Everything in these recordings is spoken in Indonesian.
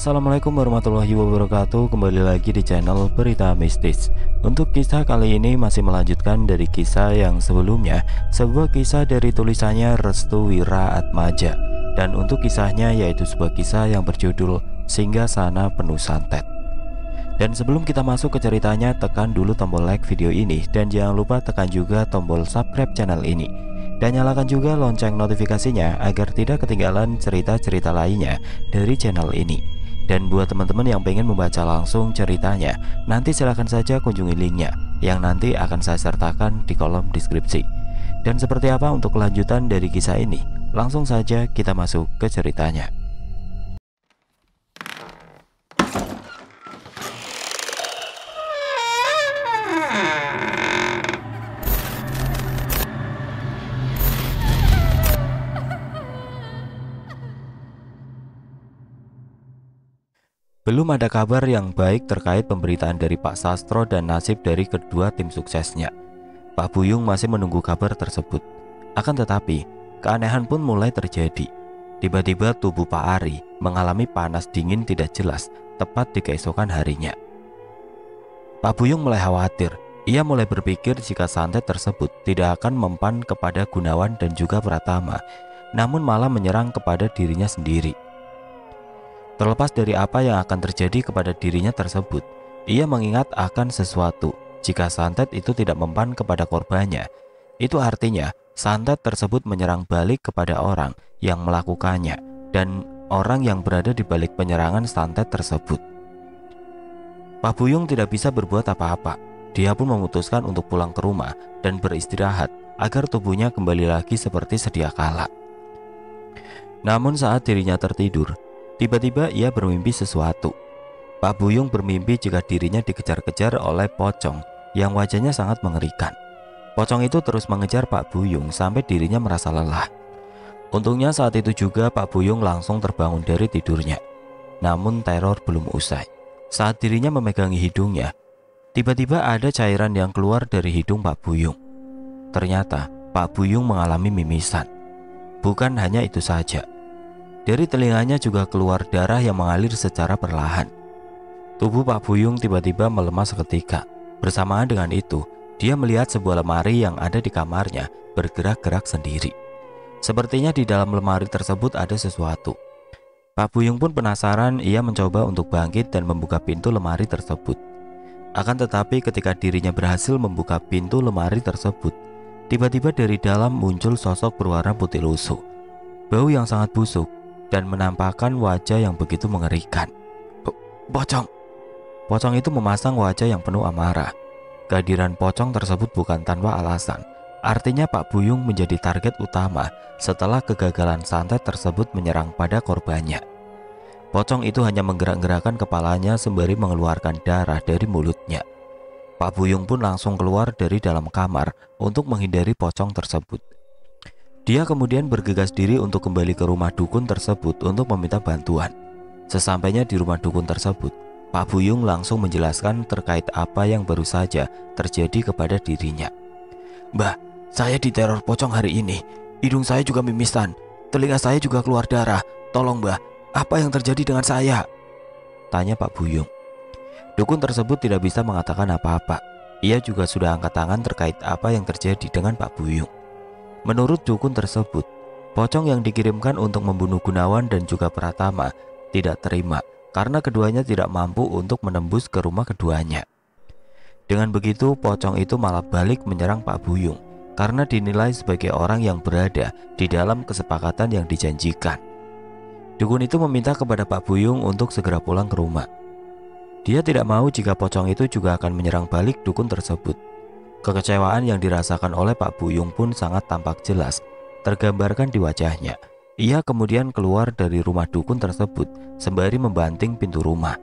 Assalamualaikum warahmatullahi wabarakatuh. Kembali lagi di channel Berita Mistis. Untuk kisah kali ini masih melanjutkan dari kisah yang sebelumnya, sebuah kisah dari tulisannya Restu Wiraatmaja. Dan untuk kisahnya yaitu sebuah kisah yang berjudul Singgasana Penuh Santet. Dan sebelum kita masuk ke ceritanya, tekan dulu tombol like video ini dan jangan lupa tekan juga tombol subscribe channel ini. Dan nyalakan juga lonceng notifikasinya agar tidak ketinggalan cerita-cerita lainnya dari channel ini. Dan buat teman-teman yang pengen membaca langsung ceritanya, nanti silahkan saja kunjungi linknya yang nanti akan saya sertakan di kolom deskripsi. Dan seperti apa untuk kelanjutan dari kisah ini? Langsung saja kita masuk ke ceritanya. Belum ada kabar yang baik terkait pemberitaan dari Pak Sastro dan nasib dari kedua tim suksesnya. Pak Buyung masih menunggu kabar tersebut. Akan tetapi, keanehan pun mulai terjadi. Tiba-tiba tubuh Pak Ari mengalami panas dingin tidak jelas tepat di keesokan harinya. Pak Buyung mulai khawatir. Ia mulai berpikir jika santet tersebut tidak akan mempan kepada Gunawan dan juga Pratama, namun malah menyerang kepada dirinya sendiri. Terlepas dari apa yang akan terjadi kepada dirinya tersebut, ia mengingat akan sesuatu. Jika santet itu tidak mempan kepada korbannya, itu artinya santet tersebut menyerang balik kepada orang yang melakukannya dan orang yang berada di balik penyerangan santet tersebut. Pak Buyung tidak bisa berbuat apa-apa. Dia pun memutuskan untuk pulang ke rumah dan beristirahat agar tubuhnya kembali lagi seperti sedia kala. Namun saat dirinya tertidur, tiba-tiba ia bermimpi sesuatu. Pak Buyung bermimpi jika dirinya dikejar-kejar oleh pocong yang wajahnya sangat mengerikan. Pocong itu terus mengejar Pak Buyung sampai dirinya merasa lelah. Untungnya saat itu juga Pak Buyung langsung terbangun dari tidurnya. Namun teror belum usai. Saat dirinya memegangi hidungnya, tiba-tiba ada cairan yang keluar dari hidung Pak Buyung. Ternyata Pak Buyung mengalami mimisan. Bukan hanya itu saja, dari telinganya juga keluar darah yang mengalir secara perlahan. Tubuh Pak Buyung tiba-tiba melemah seketika. Bersamaan dengan itu, dia melihat sebuah lemari yang ada di kamarnya bergerak-gerak sendiri. Sepertinya di dalam lemari tersebut ada sesuatu. Pak Buyung pun penasaran, ia mencoba untuk bangkit dan membuka pintu lemari tersebut. Akan tetapi ketika dirinya berhasil membuka pintu lemari tersebut, tiba-tiba dari dalam muncul sosok berwarna putih lusuh. Bau yang sangat busuk dan menampakkan wajah yang begitu mengerikan. Pocong. Pocong itu memasang wajah yang penuh amarah. Kehadiran pocong tersebut bukan tanpa alasan. Artinya Pak Buyung menjadi target utama setelah kegagalan santet tersebut menyerang pada korbannya. Pocong itu hanya menggerak-gerakkan kepalanya sembari mengeluarkan darah dari mulutnya. Pak Buyung pun langsung keluar dari dalam kamar untuk menghindari pocong tersebut. Dia kemudian bergegas diri untuk kembali ke rumah dukun tersebut untuk meminta bantuan. Sesampainya di rumah dukun tersebut, Pak Buyung langsung menjelaskan terkait apa yang baru saja terjadi kepada dirinya. "Mbah, saya diteror pocong hari ini. Hidung saya juga mimisan, telinga saya juga keluar darah. Tolong Mbah, apa yang terjadi dengan saya?" tanya Pak Buyung. Dukun tersebut tidak bisa mengatakan apa-apa. Ia juga sudah angkat tangan terkait apa yang terjadi dengan Pak Buyung. Menurut dukun tersebut, pocong yang dikirimkan untuk membunuh Gunawan dan juga Pratama tidak terima karena keduanya tidak mampu untuk menembus ke rumah keduanya. Dengan begitu, pocong itu malah balik menyerang Pak Buyung karena dinilai sebagai orang yang berada di dalam kesepakatan yang dijanjikan. Dukun itu meminta kepada Pak Buyung untuk segera pulang ke rumah. Dia tidak mau jika pocong itu juga akan menyerang balik dukun tersebut. Kekecewaan yang dirasakan oleh Pak Buyung pun sangat tampak jelas tergambarkan di wajahnya. Ia kemudian keluar dari rumah dukun tersebut sembari membanting pintu rumah.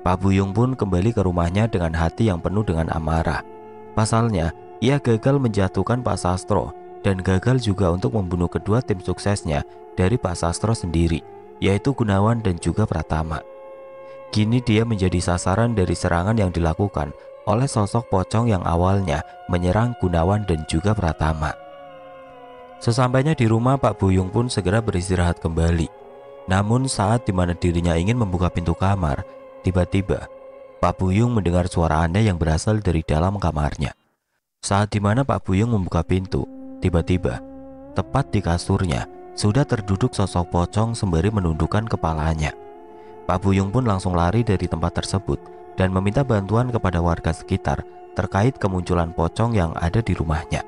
Pak Buyung pun kembali ke rumahnya dengan hati yang penuh dengan amarah. Pasalnya, ia gagal menjatuhkan Pak Sastro dan gagal juga untuk membunuh kedua tim suksesnya dari Pak Sastro sendiri, yaitu Gunawan dan juga Pratama. Kini dia menjadi sasaran dari serangan yang dilakukan oleh sosok pocong yang awalnya menyerang Gunawan dan juga Pratama. Sesampainya di rumah, Pak Buyung pun segera beristirahat kembali. Namun saat dimana dirinya ingin membuka pintu kamar, tiba-tiba Pak Buyung mendengar suara aneh yang berasal dari dalam kamarnya. Saat dimana Pak Buyung membuka pintu, tiba-tiba tepat di kasurnya sudah terduduk sosok pocong sembari menundukkan kepalanya. Pak Buyung pun langsung lari dari tempat tersebut dan meminta bantuan kepada warga sekitar terkait kemunculan pocong yang ada di rumahnya.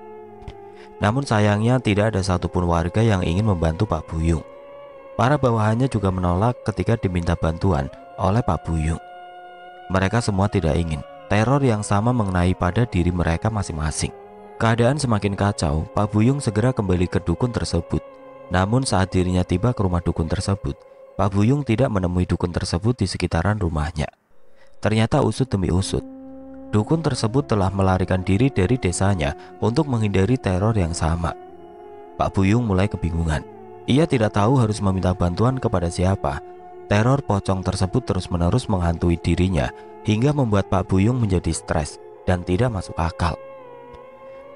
Namun sayangnya tidak ada satupun warga yang ingin membantu Pak Buyung. Para bawahannya juga menolak ketika diminta bantuan oleh Pak Buyung. Mereka semua tidak ingin teror yang sama mengenai pada diri mereka masing-masing. Keadaan semakin kacau, Pak Buyung segera kembali ke dukun tersebut. Namun saat dirinya tiba ke rumah dukun tersebut, Pak Buyung tidak menemui dukun tersebut di sekitaran rumahnya. Ternyata usut demi usut, dukun tersebut telah melarikan diri dari desanya untuk menghindari teror yang sama. Pak Buyung mulai kebingungan. Ia tidak tahu harus meminta bantuan kepada siapa. Teror pocong tersebut terus-menerus menghantui dirinya hingga membuat Pak Buyung menjadi stres dan tidak masuk akal.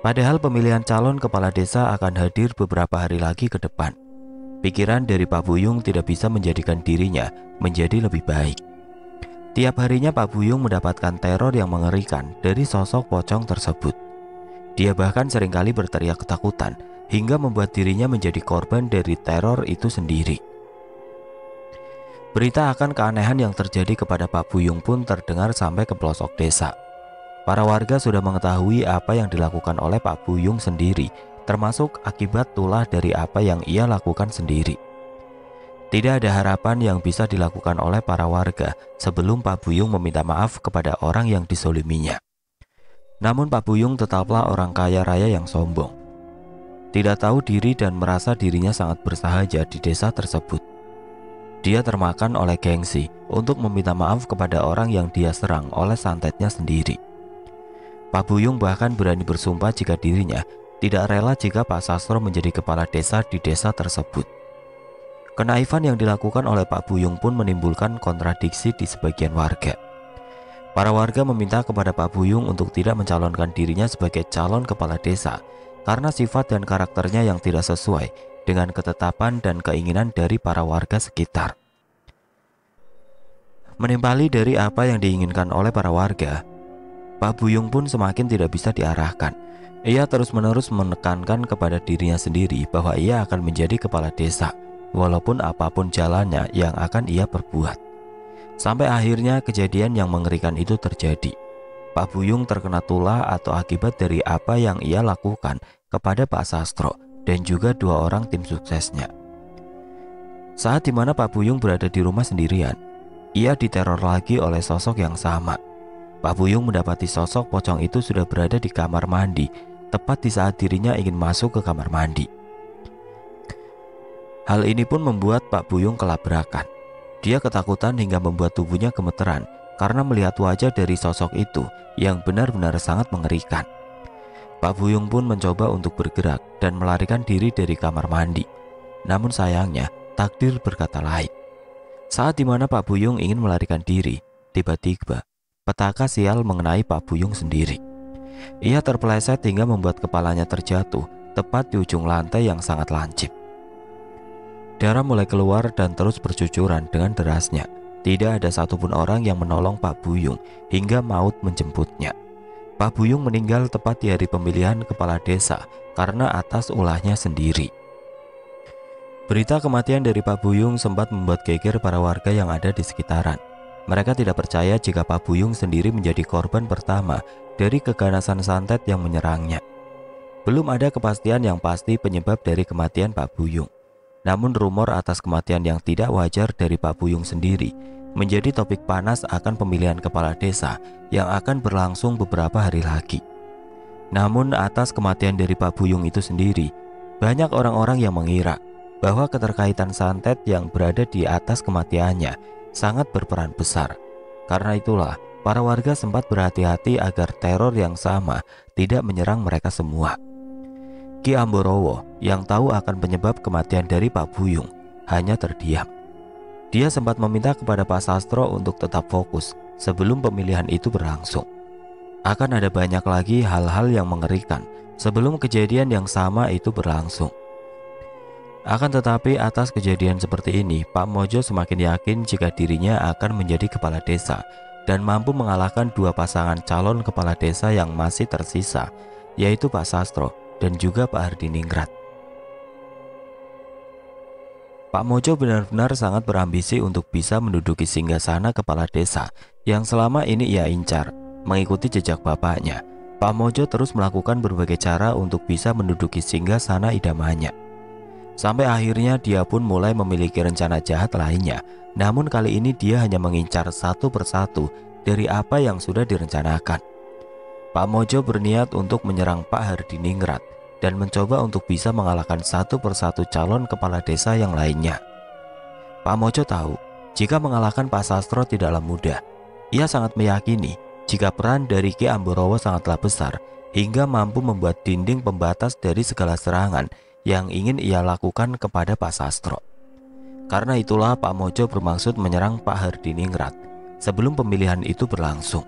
Padahal pemilihan calon kepala desa akan hadir beberapa hari lagi ke depan. Pikiran dari Pak Buyung tidak bisa menjadikan dirinya menjadi lebih baik. Tiap harinya Pak Buyung mendapatkan teror yang mengerikan dari sosok pocong tersebut. Dia bahkan seringkali berteriak ketakutan hingga membuat dirinya menjadi korban dari teror itu sendiri. Berita akan keanehan yang terjadi kepada Pak Buyung pun terdengar sampai ke pelosok desa. Para warga sudah mengetahui apa yang dilakukan oleh Pak Buyung sendiri, termasuk akibat tulah dari apa yang ia lakukan sendiri. Tidak ada harapan yang bisa dilakukan oleh para warga sebelum Pak Buyung meminta maaf kepada orang yang disoliminya. Namun Pak Buyung tetaplah orang kaya raya yang sombong. Tidak tahu diri dan merasa dirinya sangat bersahaja di desa tersebut. Dia termakan oleh gengsi untuk meminta maaf kepada orang yang dia serang oleh santetnya sendiri. Pak Buyung bahkan berani bersumpah jika dirinya tidak rela jika Pak Sastro menjadi kepala desa di desa tersebut. Kenaifan yang dilakukan oleh Pak Buyung pun menimbulkan kontradiksi di sebagian warga. Para warga meminta kepada Pak Buyung untuk tidak mencalonkan dirinya sebagai calon kepala desa karena sifat dan karakternya yang tidak sesuai dengan ketetapan dan keinginan dari para warga sekitar. Menimpali dari apa yang diinginkan oleh para warga, Pak Buyung pun semakin tidak bisa diarahkan. Ia terus-menerus menekankan kepada dirinya sendiri bahwa ia akan menjadi kepala desa, walaupun apapun jalannya yang akan ia perbuat. Sampai akhirnya kejadian yang mengerikan itu terjadi. Pak Buyung terkena tulah atau akibat dari apa yang ia lakukan kepada Pak Sastro dan juga 2 orang tim suksesnya. Saat dimana Pak Buyung berada di rumah sendirian, ia diteror lagi oleh sosok yang sama. Pak Buyung mendapati sosok pocong itu sudah berada di kamar mandi, tepat di saat dirinya ingin masuk ke kamar mandi. Hal ini pun membuat Pak Buyung kelabrakan. Dia ketakutan hingga membuat tubuhnya gemeteran karena melihat wajah dari sosok itu yang benar-benar sangat mengerikan. Pak Buyung pun mencoba untuk bergerak dan melarikan diri dari kamar mandi. Namun sayangnya, takdir berkata lain. Saat dimana Pak Buyung ingin melarikan diri, tiba-tiba petaka sial mengenai Pak Buyung sendiri. Ia terpeleset hingga membuat kepalanya terjatuh tepat di ujung lantai yang sangat lancip. Darah mulai keluar dan terus bercucuran dengan derasnya. Tidak ada satupun orang yang menolong Pak Buyung hingga maut menjemputnya. Pak Buyung meninggal tepat di hari pemilihan kepala desa karena atas ulahnya sendiri. Berita kematian dari Pak Buyung sempat membuat geger para warga yang ada di sekitaran. Mereka tidak percaya jika Pak Buyung sendiri menjadi korban pertama dari keganasan santet yang menyerangnya. Belum ada kepastian yang pasti penyebab dari kematian Pak Buyung. Namun rumor atas kematian yang tidak wajar dari Pak Buyung sendiri menjadi topik panas akan pemilihan kepala desa yang akan berlangsung beberapa hari lagi. Namun atas kematian dari Pak Buyung itu sendiri, banyak orang-orang yang mengira bahwa keterkaitan santet yang berada di atas kematiannya sangat berperan besar. Karena itulah para warga sempat berhati-hati agar teror yang sama tidak menyerang mereka semua. Ki Amborowo yang tahu akan penyebab kematian dari Pak Buyung hanya terdiam. Dia sempat meminta kepada Pak Sastro untuk tetap fokus sebelum pemilihan itu berlangsung. Akan ada banyak lagi hal-hal yang mengerikan sebelum kejadian yang sama itu berlangsung. Akan tetapi atas kejadian seperti ini, Pak Mojo semakin yakin jika dirinya akan menjadi kepala desa dan mampu mengalahkan dua pasangan calon kepala desa yang masih tersisa, yaitu Pak Sastro dan juga Pak Hardiningrat. Pak Mojo benar-benar sangat berambisi untuk bisa menduduki singgasana kepala desa yang selama ini ia incar. Mengikuti jejak bapaknya, Pak Mojo terus melakukan berbagai cara untuk bisa menduduki singgasana idamannya. Sampai akhirnya dia pun mulai memiliki rencana jahat lainnya. Namun kali ini dia hanya mengincar satu persatu dari apa yang sudah direncanakan. Pak Mojo berniat untuk menyerang Pak Hardiningrat dan mencoba untuk bisa mengalahkan satu persatu calon kepala desa yang lainnya. Pak Mojo tahu jika mengalahkan Pak Sastro tidaklah mudah. Ia sangat meyakini jika peran dari Ki Amborowo sangatlah besar hingga mampu membuat dinding pembatas dari segala serangan yang ingin ia lakukan kepada Pak Sastro. Karena itulah Pak Mojo bermaksud menyerang Pak Hardiningrat sebelum pemilihan itu berlangsung.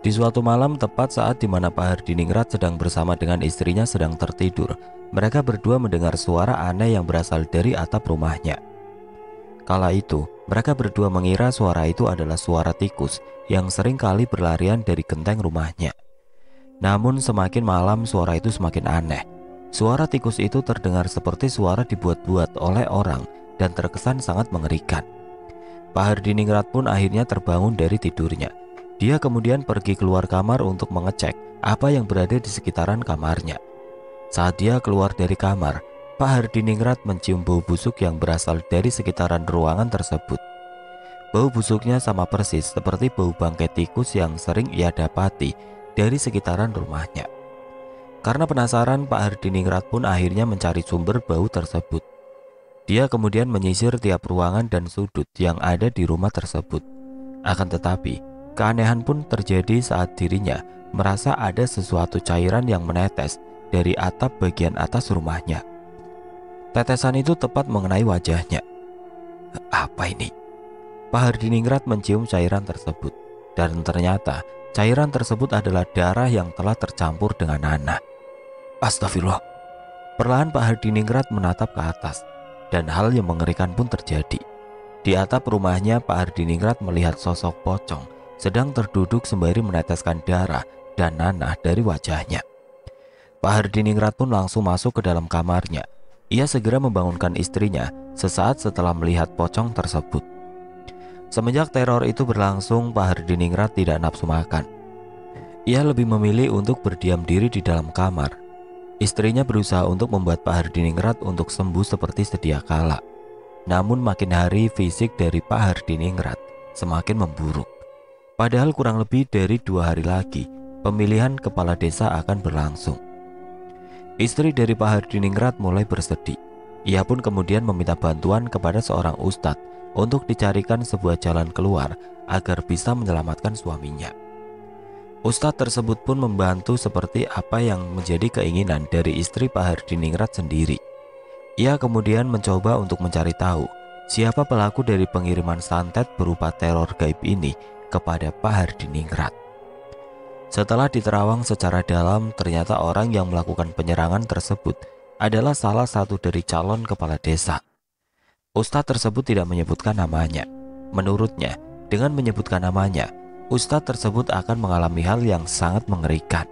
Di suatu malam tepat saat di mana Pak Hardiningrat sedang bersama dengan istrinya sedang tertidur, mereka berdua mendengar suara aneh yang berasal dari atap rumahnya. Kala itu, mereka berdua mengira suara itu adalah suara tikus yang sering kali berlarian dari genteng rumahnya. Namun semakin malam suara itu semakin aneh. Suara tikus itu terdengar seperti suara dibuat-buat oleh orang dan terkesan sangat mengerikan. Pak Hardiningrat pun akhirnya terbangun dari tidurnya. Dia kemudian pergi keluar kamar untuk mengecek apa yang berada di sekitaran kamarnya. Saat dia keluar dari kamar, Pak Hardiningrat mencium bau busuk yang berasal dari sekitaran ruangan tersebut. Bau busuknya sama persis seperti bau bangkai tikus yang sering ia dapati dari sekitaran rumahnya. Karena penasaran, Pak Hardiningrat pun akhirnya mencari sumber bau tersebut. Dia kemudian menyisir tiap ruangan dan sudut yang ada di rumah tersebut. Akan tetapi, keanehan pun terjadi saat dirinya merasa ada sesuatu cairan yang menetes dari atap bagian atas rumahnya. Tetesan itu tepat mengenai wajahnya. Apa ini? Pak Hardiningrat mencium cairan tersebut, dan ternyata cairan tersebut adalah darah yang telah tercampur dengan nanah. Astagfirullah. Perlahan Pak Hardiningrat menatap ke atas, dan hal yang mengerikan pun terjadi. Di atap rumahnya, Pak Hardiningrat melihat sosok pocong sedang terduduk sembari meneteskan darah dan nanah dari wajahnya. Pak Hardiningrat pun langsung masuk ke dalam kamarnya. Ia segera membangunkan istrinya sesaat setelah melihat pocong tersebut. Semenjak teror itu berlangsung, Pak Hardiningrat tidak nafsu makan. Ia lebih memilih untuk berdiam diri di dalam kamar. Istrinya berusaha untuk membuat Pak Hardiningrat untuk sembuh seperti sedia kala. Namun makin hari fisik dari Pak Hardiningrat semakin memburuk. Padahal kurang lebih dari 2 hari lagi pemilihan kepala desa akan berlangsung. Istri dari Pak Hardiningrat mulai bersedih. Ia pun kemudian meminta bantuan kepada seorang ustadz untuk dicarikan sebuah jalan keluar agar bisa menyelamatkan suaminya. Ustadz tersebut pun membantu seperti apa yang menjadi keinginan dari istri Pak Hardiningrat sendiri. Ia kemudian mencoba untuk mencari tahu siapa pelaku dari pengiriman santet berupa teror gaib ini kepada Pak Hardiningrat. Setelah diterawang secara dalam, ternyata orang yang melakukan penyerangan tersebut adalah salah satu dari calon kepala desa. Ustadz tersebut tidak menyebutkan namanya. Menurutnya, dengan menyebutkan namanya, ustadz tersebut akan mengalami hal yang sangat mengerikan.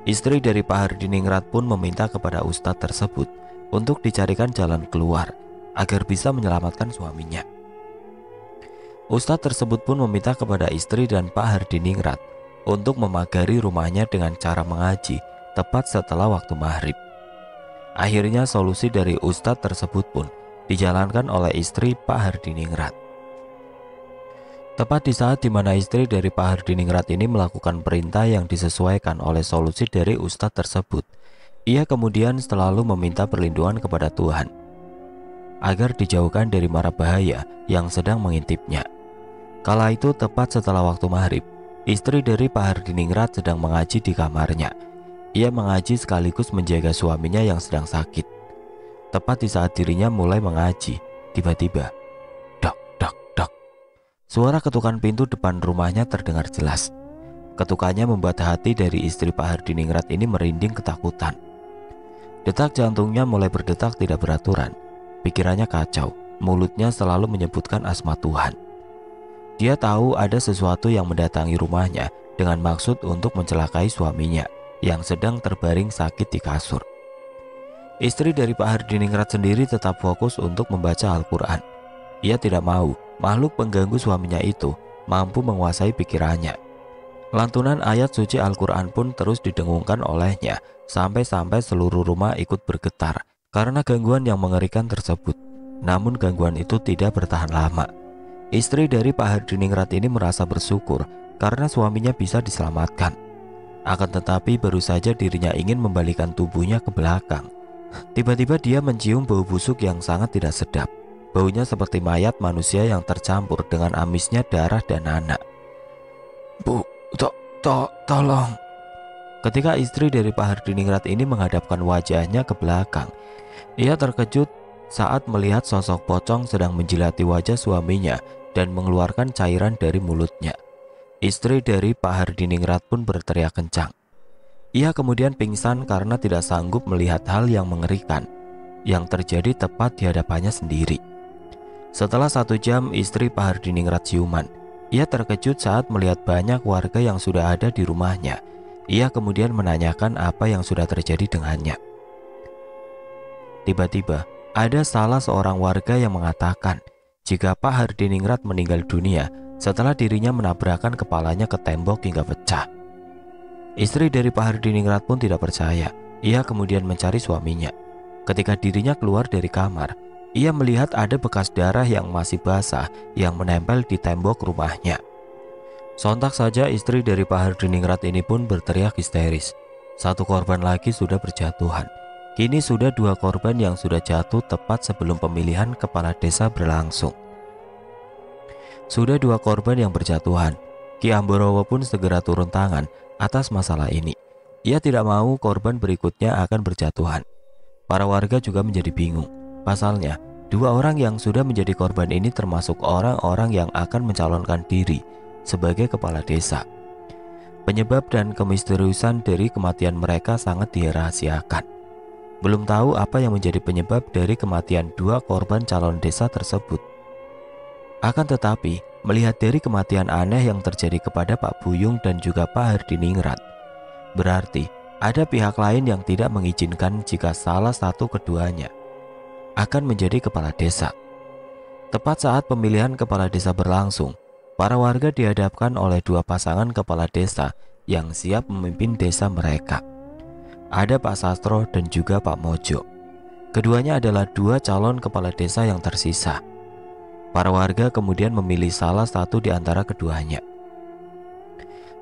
Istri dari Pak Hardiningrat pun meminta kepada ustadz tersebut untuk dicarikan jalan keluar agar bisa menyelamatkan suaminya. Ustadz tersebut pun meminta kepada istri dan Pak Hardiningrat untuk memagari rumahnya dengan cara mengaji tepat setelah waktu maghrib. Akhirnya solusi dari ustadz tersebut pun dijalankan oleh istri Pak Hardiningrat. Tepat di saat di mana istri dari Pak Hardiningrat ini melakukan perintah yang disesuaikan oleh solusi dari ustadz tersebut, ia kemudian selalu meminta perlindungan kepada Tuhan agar dijauhkan dari mara bahaya yang sedang mengintipnya. Kala itu tepat setelah waktu maghrib, istri dari Pak Hardiningrat sedang mengaji di kamarnya. Ia mengaji sekaligus menjaga suaminya yang sedang sakit. Tepat di saat dirinya mulai mengaji, tiba-tiba suara ketukan pintu depan rumahnya terdengar jelas. Ketukannya membuat hati dari istri Pak Hardiningrat ini merinding ketakutan. Detak jantungnya mulai berdetak tidak beraturan. Pikirannya kacau, mulutnya selalu menyebutkan asma Tuhan. Dia tahu ada sesuatu yang mendatangi rumahnya dengan maksud untuk mencelakai suaminya yang sedang terbaring sakit di kasur. Istri dari Pak Hardiningrat sendiri tetap fokus untuk membaca Al-Quran. Ia tidak mau makhluk pengganggu suaminya itu mampu menguasai pikirannya. Lantunan ayat suci Al-Quran pun terus didengungkan olehnya sampai-sampai seluruh rumah ikut bergetar karena gangguan yang mengerikan tersebut. Namun gangguan itu tidak bertahan lama. Istri dari Pak Hardiningrat ini merasa bersyukur karena suaminya bisa diselamatkan. Akan tetapi baru saja dirinya ingin membalikan tubuhnya ke belakang, tiba-tiba dia mencium bau busuk yang sangat tidak sedap. Baunya seperti mayat manusia yang tercampur dengan amisnya darah dan nanah. "Bu, tolong." Ketika istri dari Pak Hardiningrat ini menghadapkan wajahnya ke belakang, ia terkejut saat melihat sosok pocong sedang menjilati wajah suaminya dan mengeluarkan cairan dari mulutnya. Istri dari Pak Hardiningrat pun berteriak kencang. Ia kemudian pingsan karena tidak sanggup melihat hal yang mengerikan yang terjadi tepat di hadapannya sendiri. Setelah 1 jam istri Pak Hardiningrat siuman, ia terkejut saat melihat banyak warga yang sudah ada di rumahnya. Ia kemudian menanyakan apa yang sudah terjadi dengannya. Tiba-tiba ada salah seorang warga yang mengatakan jika Pak Hardiningrat meninggal dunia setelah dirinya menabrakkan kepalanya ke tembok hingga pecah. Istri dari Pak Hardiningrat pun tidak percaya. Ia kemudian mencari suaminya. Ketika dirinya keluar dari kamar, ia melihat ada bekas darah yang masih basah yang menempel di tembok rumahnya. Sontak saja istri dari Pak Hardiningrat ini pun berteriak histeris. 1 korban lagi sudah berjatuhan. Kini sudah 2 korban yang sudah jatuh tepat sebelum pemilihan kepala desa berlangsung. Sudah 2 korban yang berjatuhan. Ki Amborowo pun segera turun tangan atas masalah ini. Ia tidak mau korban berikutnya akan berjatuhan. Para warga juga menjadi bingung. Pasalnya, 2 orang yang sudah menjadi korban ini termasuk orang-orang yang akan mencalonkan diri sebagai kepala desa. Penyebab dan kemisteriusan dari kematian mereka sangat dirahasiakan. Belum tahu apa yang menjadi penyebab dari kematian 2 korban calon desa tersebut. Akan tetapi, melihat dari kematian aneh yang terjadi kepada Pak Buyung dan juga Pak Hardiningrat, berarti ada pihak lain yang tidak mengizinkan jika salah satu keduanya akan menjadi kepala desa. Tepat saat pemilihan kepala desa berlangsung, para warga dihadapkan oleh 2 pasangan kepala desa yang siap memimpin desa mereka. Ada Pak Sastro dan juga Pak Mojo. Keduanya adalah 2 calon kepala desa yang tersisa. Para warga kemudian memilih salah satu di antara keduanya.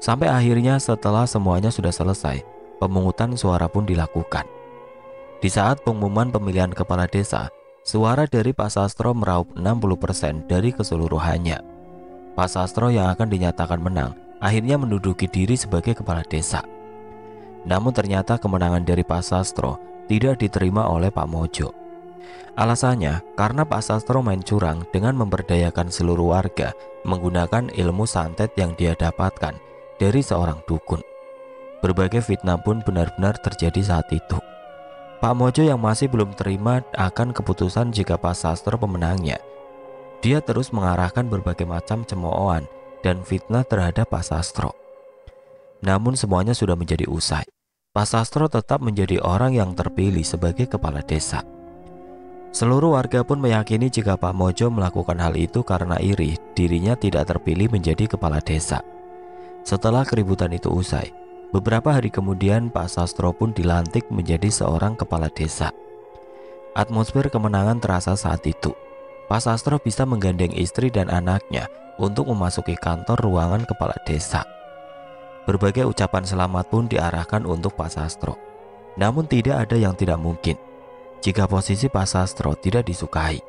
Sampai akhirnya setelah semuanya sudah selesai, pemungutan suara pun dilakukan. Di saat pengumuman pemilihan kepala desa, suara dari Pak Sastro meraup 60% dari keseluruhannya. Pak Sastro yang akan dinyatakan menang akhirnya menduduki diri sebagai kepala desa. Namun ternyata kemenangan dari Pak Sastro tidak diterima oleh Pak Mojo. Alasannya karena Pak Sastro main curang dengan memberdayakan seluruh warga menggunakan ilmu santet yang dia dapatkan dari seorang dukun. Berbagai fitnah pun benar-benar terjadi saat itu. Pak Mojo yang masih belum terima akan keputusan jika Pak Sastro pemenangnya. Dia terus mengarahkan berbagai macam cemoohan dan fitnah terhadap Pak Sastro. Namun semuanya sudah menjadi usai. Pak Sastro tetap menjadi orang yang terpilih sebagai kepala desa. Seluruh warga pun meyakini jika Pak Mojo melakukan hal itu karena iri dirinya tidak terpilih menjadi kepala desa. Setelah keributan itu usai, beberapa hari kemudian Pak Sastro pun dilantik menjadi seorang kepala desa. Atmosfer kemenangan terasa saat itu. Pak Sastro bisa menggandeng istri dan anaknya untuk memasuki kantor ruangan kepala desa. Berbagai ucapan selamat pun diarahkan untuk Pak Sastro. Namun tidak ada yang tidak mungkin jika posisi Pak Sastro tidak disukai.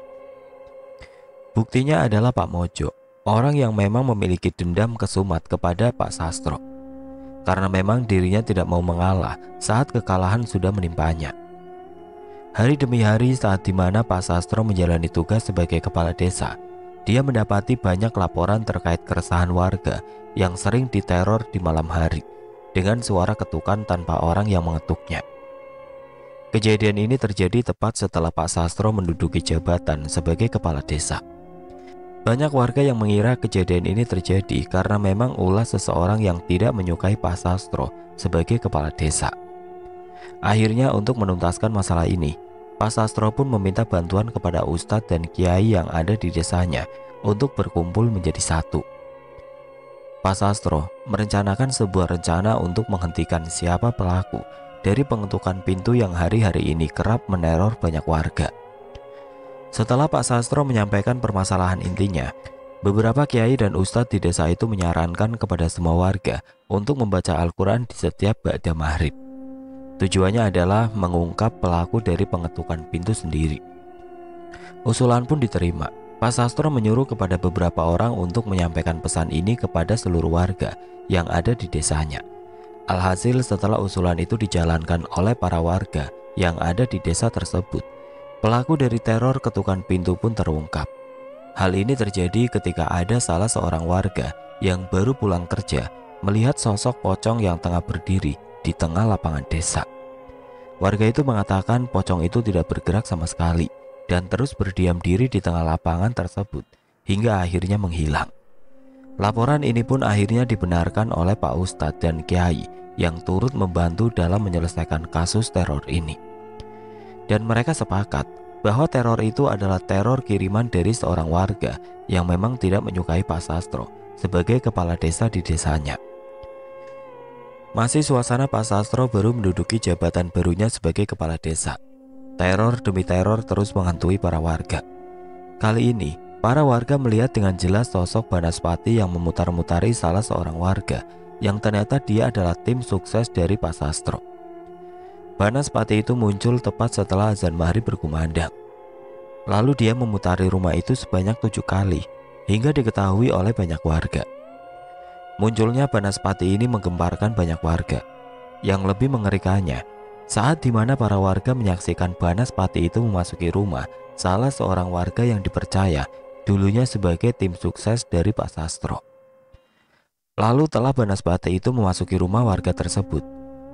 Buktinya adalah Pak Mojo, orang yang memang memiliki dendam kesumat kepada Pak Sastro. Karena memang dirinya tidak mau mengalah saat kekalahan sudah menimpanya. Hari demi hari saat dimana Pak Sastro menjalani tugas sebagai kepala desa, dia mendapati banyak laporan terkait keresahan warga yang sering diteror di malam hari dengan suara ketukan tanpa orang yang mengetuknya. Kejadian ini terjadi tepat setelah Pak Sastro menduduki jabatan sebagai kepala desa. Banyak warga yang mengira kejadian ini terjadi karena memang ulah seseorang yang tidak menyukai Pak Sastro sebagai kepala desa. Akhirnya untuk menuntaskan masalah ini, Pak Sastro pun meminta bantuan kepada ustadz dan kiai yang ada di desanya untuk berkumpul menjadi satu. Pak Sastro merencanakan sebuah rencana untuk menghentikan siapa pelaku dari pengetukan pintu yang hari-hari ini kerap meneror banyak warga. Setelah Pak Sastro menyampaikan permasalahan intinya, beberapa kiai dan ustadz di desa itu menyarankan kepada semua warga untuk membaca Al-Quran di setiap ba'da maghrib. Tujuannya adalah mengungkap pelaku dari pengetukan pintu sendiri. Usulan pun diterima. Pak Sastro menyuruh kepada beberapa orang untuk menyampaikan pesan ini kepada seluruh warga yang ada di desanya. Alhasil setelah usulan itu dijalankan oleh para warga yang ada di desa tersebut, pelaku dari teror ketukan pintu pun terungkap. Hal ini terjadi ketika ada salah seorang warga yang baru pulang kerja melihat sosok pocong yang tengah berdiri di tengah lapangan desa. Warga itu mengatakan pocong itu tidak bergerak sama sekali dan terus berdiam diri di tengah lapangan tersebut hingga akhirnya menghilang. Laporan ini pun akhirnya dibenarkan oleh Pak Ustadz dan Kiai yang turut membantu dalam menyelesaikan kasus teror ini. Dan mereka sepakat bahwa teror itu adalah teror kiriman dari seorang warga yang memang tidak menyukai Pak Sastro sebagai kepala desa di desanya. Masih suasana Pak Sastro baru menduduki jabatan barunya sebagai kepala desa. Teror demi teror terus menghantui para warga. Kali ini, para warga melihat dengan jelas sosok Banaspati yang memutar-mutari salah seorang warga yang ternyata dia adalah tim sukses dari Pak Sastro. Banaspati itu muncul tepat setelah azan maghrib berkumandang. Lalu dia memutari rumah itu sebanyak 7 kali hingga diketahui oleh banyak warga. Munculnya Banaspati ini menggemparkan banyak warga. Yang lebih mengerikannya, saat dimana para warga menyaksikan Banaspati itu memasuki rumah salah seorang warga yang dipercaya dulunya sebagai tim sukses dari Pak Sastro. Lalu telah Banaspati itu memasuki rumah warga tersebut,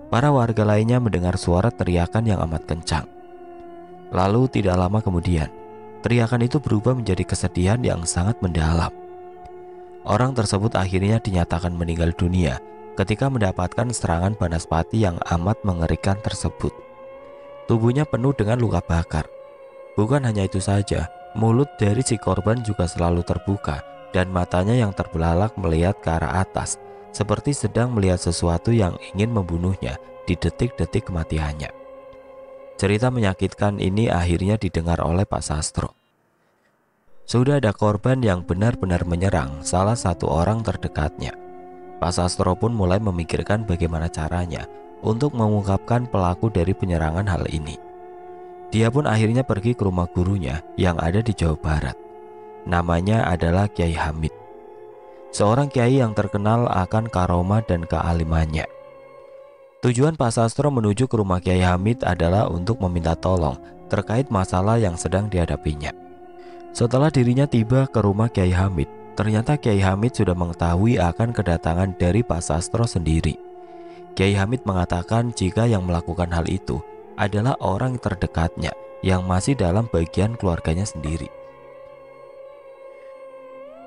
para warga lainnya mendengar suara teriakan yang amat kencang. Lalu tidak lama kemudian, teriakan itu berubah menjadi kesedihan yang sangat mendalam. Orang tersebut akhirnya dinyatakan meninggal dunia ketika mendapatkan serangan Banaspati yang amat mengerikan tersebut. Tubuhnya penuh dengan luka bakar. Bukan hanya itu saja, mulut dari si korban juga selalu terbuka dan matanya yang terbelalak melihat ke arah atas, seperti sedang melihat sesuatu yang ingin membunuhnya di detik-detik kematiannya. Cerita menyakitkan ini akhirnya didengar oleh Pak Sastro. Sudah ada korban yang benar-benar menyerang salah satu orang terdekatnya. Pak Sastro pun mulai memikirkan bagaimana caranya untuk mengungkapkan pelaku dari penyerangan hal ini. Dia pun akhirnya pergi ke rumah gurunya yang ada di Jawa Barat. Namanya adalah Kiai Hamid, seorang kiai yang terkenal akan karomah dan kealimannya. Tujuan Pak Sastro menuju ke rumah Kiai Hamid adalah untuk meminta tolong terkait masalah yang sedang dihadapinya. Setelah dirinya tiba ke rumah Kiai Hamid, ternyata Kiai Hamid sudah mengetahui akan kedatangan dari Pak Sastro sendiri. Kiai Hamid mengatakan jika yang melakukan hal itu adalah orang terdekatnya yang masih dalam bagian keluarganya sendiri.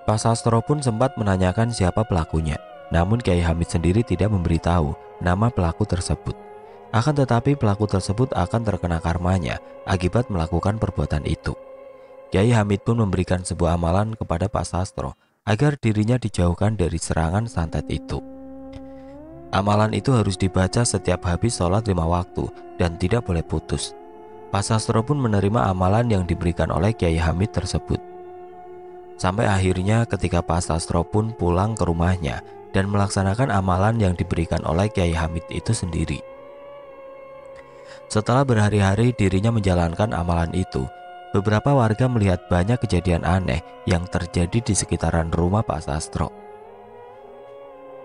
Pak Sastro pun sempat menanyakan siapa pelakunya, namun Kiai Hamid sendiri tidak memberitahu nama pelaku tersebut. Akan tetapi pelaku tersebut akan terkena karmanya akibat melakukan perbuatan itu. Kiai Hamid pun memberikan sebuah amalan kepada Pak Sastro agar dirinya dijauhkan dari serangan santet itu. Amalan itu harus dibaca setiap habis sholat 5 waktu dan tidak boleh putus. Pak Sastro pun menerima amalan yang diberikan oleh Kiai Hamid tersebut. Sampai akhirnya ketika Pak Sastro pun pulang ke rumahnya dan melaksanakan amalan yang diberikan oleh Kiai Hamid itu sendiri. Setelah berhari-hari dirinya menjalankan amalan itu, beberapa warga melihat banyak kejadian aneh yang terjadi di sekitaran rumah Pak Sastro.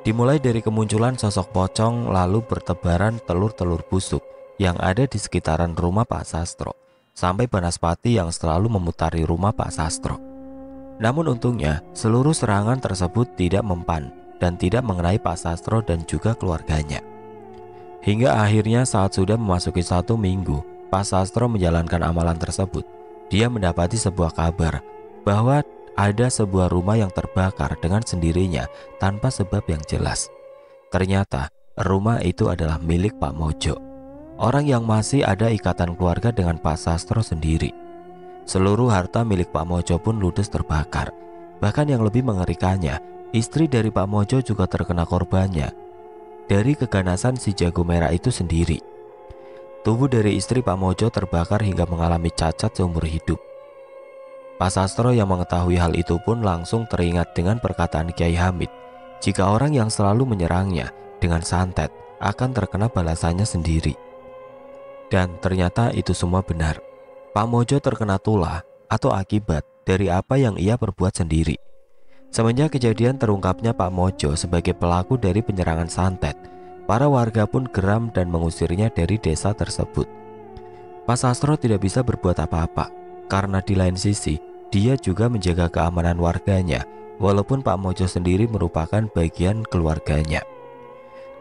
Dimulai dari kemunculan sosok pocong lalu bertebaran telur-telur busuk yang ada di sekitaran rumah Pak Sastro, sampai Banaspati yang selalu memutari rumah Pak Sastro. Namun untungnya seluruh serangan tersebut tidak mempan dan tidak mengenai Pak Sastro dan juga keluarganya. Hingga akhirnya saat sudah memasuki 1 minggu Pak Sastro menjalankan amalan tersebut, dia mendapati sebuah kabar bahwa ada sebuah rumah yang terbakar dengan sendirinya tanpa sebab yang jelas. Ternyata rumah itu adalah milik Pak Mojo, orang yang masih ada ikatan keluarga dengan Pak Sastro sendiri. Seluruh harta milik Pak Mojo pun ludes terbakar. Bahkan yang lebih mengerikannya, istri dari Pak Mojo juga terkena korbannya dari keganasan si jago merah itu sendiri. Tubuh dari istri Pak Mojo terbakar hingga mengalami cacat seumur hidup. Pak Sastro yang mengetahui hal itu pun langsung teringat dengan perkataan Kiai Hamid, jika orang yang selalu menyerangnya dengan santet akan terkena balasannya sendiri. Dan ternyata itu semua benar. Pak Mojo terkena tulah atau akibat dari apa yang ia perbuat sendiri. Semenjak kejadian terungkapnya Pak Mojo sebagai pelaku dari penyerangan santet, para warga pun geram dan mengusirnya dari desa tersebut. Pak Sastro tidak bisa berbuat apa-apa, karena di lain sisi dia juga menjaga keamanan warganya, walaupun Pak Mojo sendiri merupakan bagian keluarganya.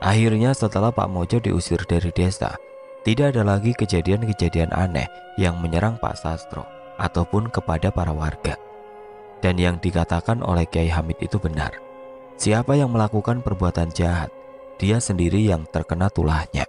Akhirnya setelah Pak Mojo diusir dari desa, tidak ada lagi kejadian-kejadian aneh yang menyerang Pak Sastro ataupun kepada para warga. Dan yang dikatakan oleh Kiai Hamid itu benar. Siapa yang melakukan perbuatan jahat, dia sendiri yang terkena tulahnya.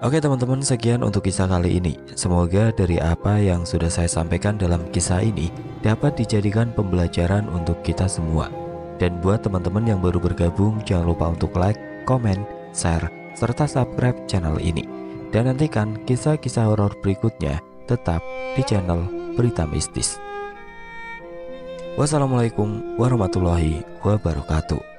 Oke teman-teman, sekian untuk kisah kali ini. Semoga dari apa yang sudah saya sampaikan dalam kisah ini dapat dijadikan pembelajaran untuk kita semua. Dan buat teman-teman yang baru bergabung, jangan lupa untuk like, komen, share, serta subscribe channel ini. Dan nantikan kisah-kisah horor berikutnya tetap di channel Berita Mistis. Wassalamualaikum warahmatullahi wabarakatuh.